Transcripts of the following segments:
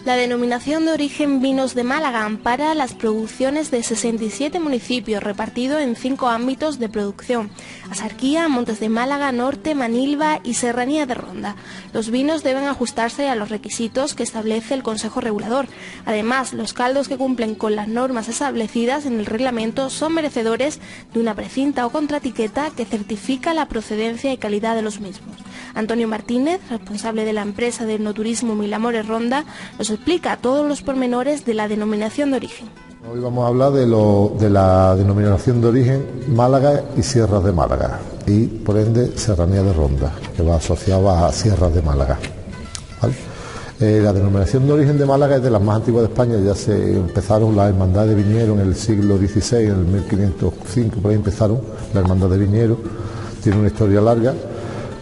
La denominación de origen Vinos de Málaga ampara las producciones de 67 municipios repartidos en 5 ámbitos de producción: Axarquía, Montes de Málaga, Norte, Manilva y Serranía de Ronda. Los vinos deben ajustarse a los requisitos que establece el Consejo Regulador. Además, los caldos que cumplen con las normas establecidas en el reglamento son merecedores de una precinta o contraetiqueta que certifica la procedencia y calidad de los mismos. Antonio Martínez, responsable de la empresa de enoturismo Milamores Ronda, nos explica todos los pormenores de la denominación de origen. Hoy vamos a hablar de la denominación de origen Málaga y Sierras de Málaga, y por ende Serranía de Ronda, que va asociada a Sierras de Málaga, ¿vale? La denominación de origen de Málaga es de las más antiguas de España. Ya se empezaron las hermandades de viñeros en el siglo XVI, en el 1505, por ahí empezaron la hermandad de viñeros. Tiene una historia larga,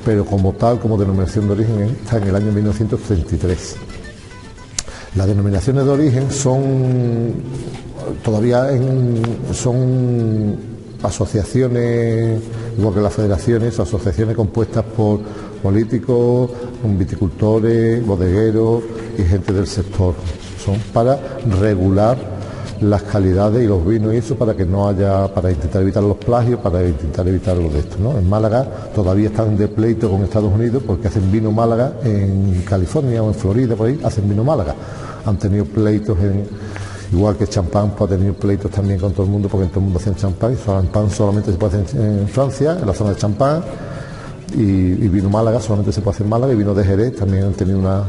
pero como tal, como denominación de origen, está en el año 1933. Las denominaciones de origen son asociaciones, igual que las federaciones, asociaciones compuestas por políticos, viticultores, bodegueros y gente del sector. Son para regular las calidades y los vinos y eso, para que no haya, para intentar evitar los plagios, para intentar evitar lo de esto, ¿no? En Málaga todavía están de pleito con Estados Unidos porque hacen vino Málaga. En California o en Florida, por ahí, hacen vino Málaga. Han tenido pleitos, igual que champán, pues ha tenido pleitos también con todo el mundo, porque en todo el mundo hacen champán, y champán solamente se puede hacer en Francia, en la zona de champán, y vino Málaga solamente se puede hacer en Málaga, y vino de Jerez también han tenido una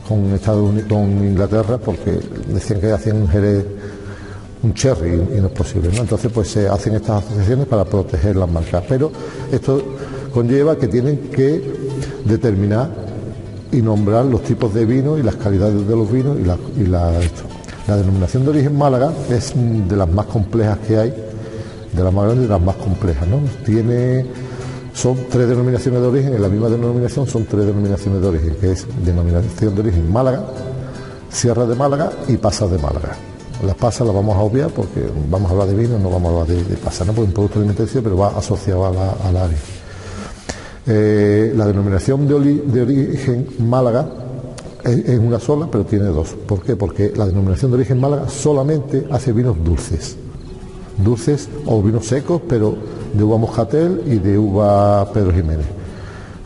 con Estados Unidos, con Inglaterra, porque decían que hacían un Jerez, un cherry, y no es posible, ¿no? Entonces pues se hacen estas asociaciones para proteger las marcas, pero esto conlleva que tienen que determinar y nombrar los tipos de vino y las calidades de los vinos y la denominación de origen Málaga es de las más complejas que hay, de las más grandes y de las más complejas, ¿no? Son 3 denominaciones de origen. En la misma denominación son 3 denominaciones de origen, que es denominación de origen Málaga, Sierra de Málaga y Pasas de Málaga. Las pasas las vamos a obviar porque vamos a hablar de vino, no vamos a hablar de pasas, ¿no? Porque es un producto alimenticio, pero va asociado al área. La denominación de origen Málaga es una sola, pero tiene 2. ¿Por qué? Porque la denominación de origen Málaga solamente hace vinos dulces o vinos secos, pero de uva Moscatel y de uva Pedro Jiménez.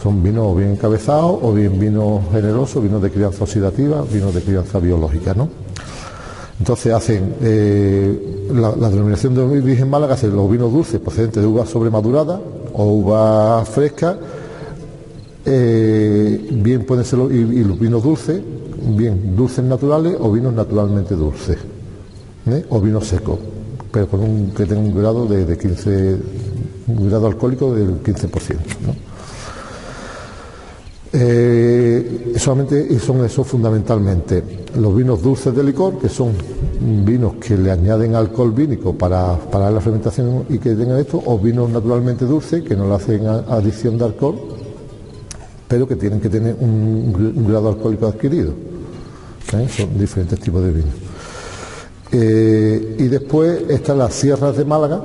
Son vinos o bien encabezados o bien vinos generosos, vinos de crianza oxidativa, vinos de crianza biológica, ¿no? Entonces hacen la denominación de origen Málaga, hacen los vinos dulces procedentes de uva sobremadurada o uva fresca, bien pueden ser y los vinos dulces, bien dulces naturales o vinos naturalmente dulces, o vinos secos, pero que tenga un grado de 15, un grado alcohólico del 15%, ¿no? Solamente son esos fundamentalmente los vinos dulces de licor, que son vinos que le añaden alcohol vínico para la fermentación y que tengan esto, o vinos naturalmente dulces que no le hacen adición de alcohol, pero que tienen que tener un grado alcohólico adquirido. Son diferentes tipos de vinos. Y después están las sierras de Málaga,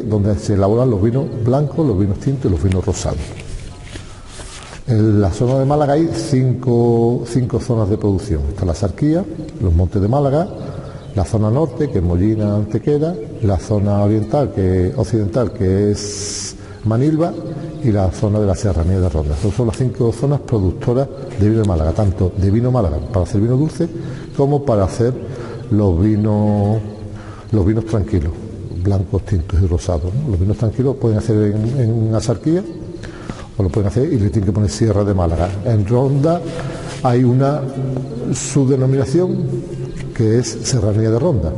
donde se elaboran los vinos blancos, los vinos tintos y los vinos rosados. En la zona de Málaga hay cinco zonas de producción. Está la Axarquía, los Montes de Málaga, la zona norte, que es Mollina, Antequera, la zona occidental, que es Manilva, y la zona de la Serranía de Ronda. Esas son las 5 zonas productoras de vino de Málaga, tanto de vino Málaga para hacer vino dulce como para hacer los vinos tranquilos, blancos, tintos y rosados, ¿no? Los vinos tranquilos pueden hacer en Axarquía, o lo pueden hacer y le tienen que poner Sierra de Málaga. En Ronda hay una subdenominación que es Serranía de Ronda,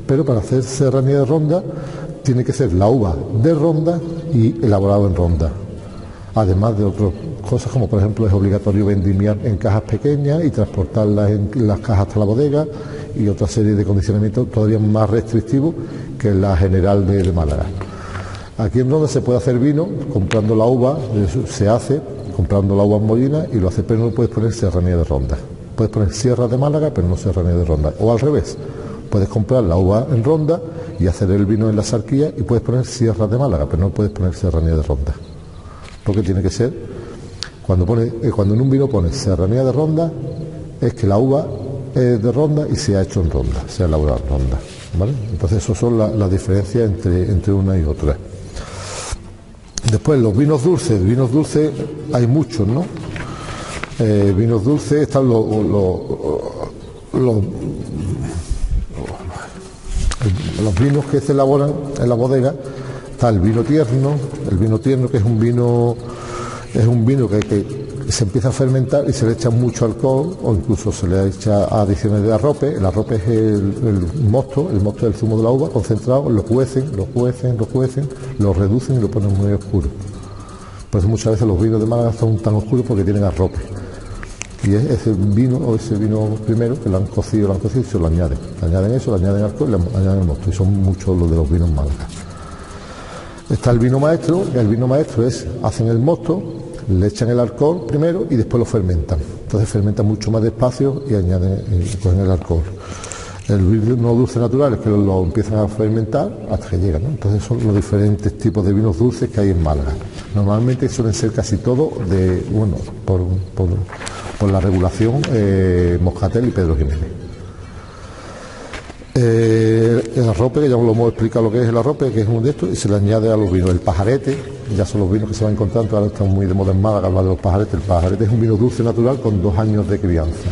pero para hacer Serranía de Ronda tiene que ser la uva de Ronda y elaborado en Ronda, además de otras cosas, como por ejemplo es obligatorio vendimiar en cajas pequeñas y transportarlas en las cajas hasta la bodega, y otra serie de condicionamientos todavía más restrictivos que la general de Málaga. Aquí en Ronda se puede hacer vino comprando la uva, se hace comprando la uva en Mollina y lo hace, pero no puedes poner Serranía de Ronda. Puedes poner Sierra de Málaga, pero no Serranía de Ronda. O al revés, puedes comprar la uva en Ronda y hacer el vino en la Axarquía y puedes poner Sierra de Málaga, pero no puedes poner Serranía de Ronda. Porque tiene que ser, cuando en un vino pones Serranía de Ronda, es que la uva es de ronda y se ha hecho en ronda, se ha elaborado en ronda, ¿vale? Entonces esas son las diferencias entre una y otra. Después los vinos dulces hay muchos, ¿no? Vinos dulces están los vinos que se elaboran en la bodega. Está el vino tierno que es un vino que se empieza a fermentar y se le echa mucho alcohol, o incluso se le echa adiciones de arrope. El arrope es el mosto del zumo de la uva concentrado, lo cuecen, lo reducen y lo ponen muy oscuro. Por eso muchas veces los vinos de Málaga son tan oscuros porque tienen arrope. Y es ese vino primero que lo han cocido y se lo añaden. Le añaden eso, le añaden alcohol y le añaden el mosto. Y son muchos los de los vinos Málaga. Está el vino maestro, hacen el mosto, le echan el alcohol primero y después lo fermentan. Entonces fermentan mucho más despacio y cogen el alcohol. El vino dulce natural es que lo empiezan a fermentar hasta que llegan, ¿no? Entonces son los diferentes tipos de vinos dulces que hay en Málaga. Normalmente suelen ser casi todos por la regulación Moscatel y Pedro Jiménez. El arrope, que ya lo hemos explicado lo que es el arrope, que es un de estos, y se le añade a los vinos. El pajarete, ya son los vinos que se van encontrando, ahora están muy de moda en Málaga hablar de los pajaretes. El pajarete es un vino dulce natural con 2 años de crianza.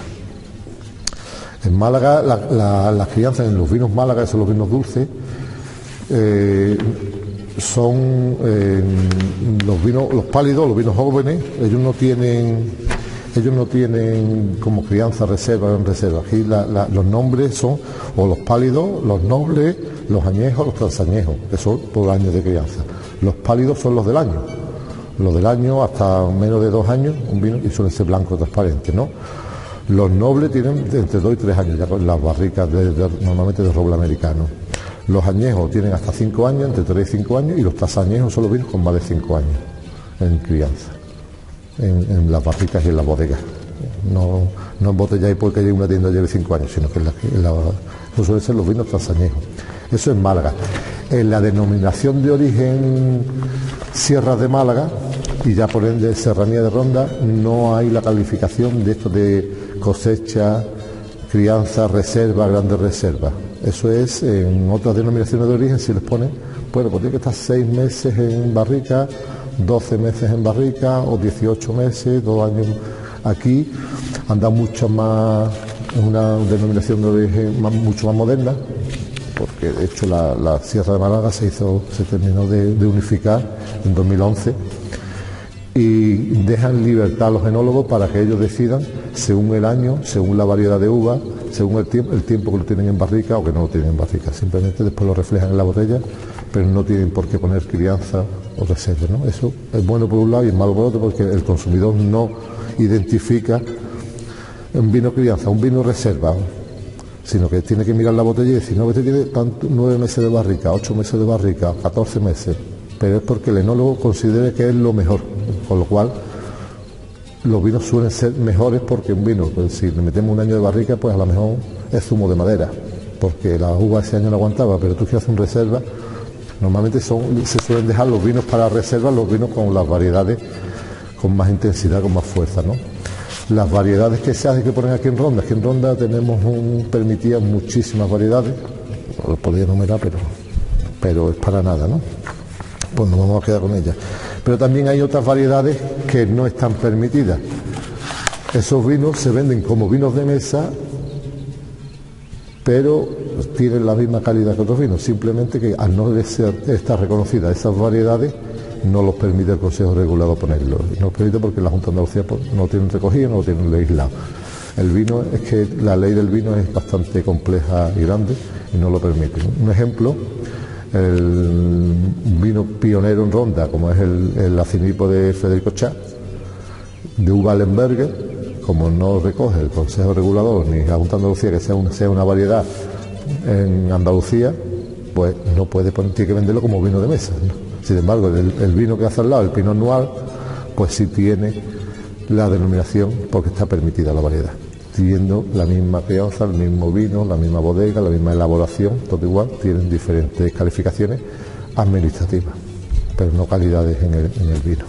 En Málaga, las crianzas en los vinos Málaga, son los vinos dulces, son los pálidos, los vinos jóvenes. Ellos no tienen como crianza reserva en reserva. Aquí los nombres son o los pálidos, los nobles, los añejos, los transañejos, que son por años de crianza. Los pálidos son los del año. Los del año hasta menos de 2 años, un vino, y suelen ser blanco transparente, ¿no? Los nobles tienen entre 2 y 3 años, ya con las barricas normalmente de roble americano. Los añejos tienen hasta 5 años, entre 3 y 5 años, y los transañejos son los vinos con más de 5 años en crianza. En las barricas y en las bodegas. No embotelláis porque hay una tienda lleve 5 años, sino que eso suelen ser los vinos transañejos. Eso es Málaga. En la denominación de origen Sierras de Málaga, y ya por ende Serranía de Ronda, no hay la calificación de esto de cosecha, crianza, reserva, grandes reservas. Eso es, en otras denominaciones de origen, si les ponen, bueno, pues tiene que estar 6 meses en barrica, 12 meses en barrica o 18 meses, 2 años. Aquí anda mucho más, una denominación de origen mucho más moderna, porque de hecho la Sierra de Málaga se terminó de unificar en 2011 y dejan libertad a los enólogos para que ellos decidan según el año, según la variedad de uva, según el tiempo que lo tienen en barrica o que no lo tienen en barrica. Simplemente después lo reflejan en la botella, pero no tienen por qué poner crianza o reserva, ¿no? Eso es bueno por un lado y es malo por otro, porque el consumidor no identifica un vino crianza, un vino reserva, sino que tiene que mirar la botella y decir, no, este tiene 9 meses de barrica, 8 meses de barrica, 14 meses, pero es porque el enólogo considere que es lo mejor, con lo cual los vinos suelen ser mejores, porque un vino, pues, si le metemos un año de barrica, pues a lo mejor es zumo de madera, porque la uva ese año no aguantaba, pero tú que haces un reserva, normalmente se suelen dejar los vinos para reserva, los vinos con las variedades con más intensidad, con más fuerza, ¿no? Las variedades que se hacen, que ponen aquí en Ronda tenemos permitidas muchísimas variedades, no lo podría enumerar, pero es para nada, ¿no? Pues nos vamos a quedar con ellas. Pero también hay otras variedades que no están permitidas. Esos vinos se venden como vinos de mesa, pero tienen la misma calidad que otros vinos, simplemente que al no estar reconocidas esas variedades, no los permite el Consejo Regulador ponerlo. No los permite porque la Junta de Andalucía no lo tienen recogido, no lo tienen legislado. El vino, es que la ley del vino es bastante compleja y grande y no lo permite. Un ejemplo, el vino pionero en Ronda, como es el Acinipo de Federico Chá, de uva Lemberger, como no recoge el Consejo Regulador ni la Junta de Andalucía que sea una variedad en Andalucía, pues no puede tiene que venderlo como vino de mesa, ¿no? Sin embargo, el vino que hace al lado, el Pinot Noir, pues sí tiene la denominación porque está permitida la variedad, teniendo la misma crianza, el mismo vino, la misma bodega, la misma elaboración, todo igual, tienen diferentes calificaciones administrativas, pero no calidades en el vino.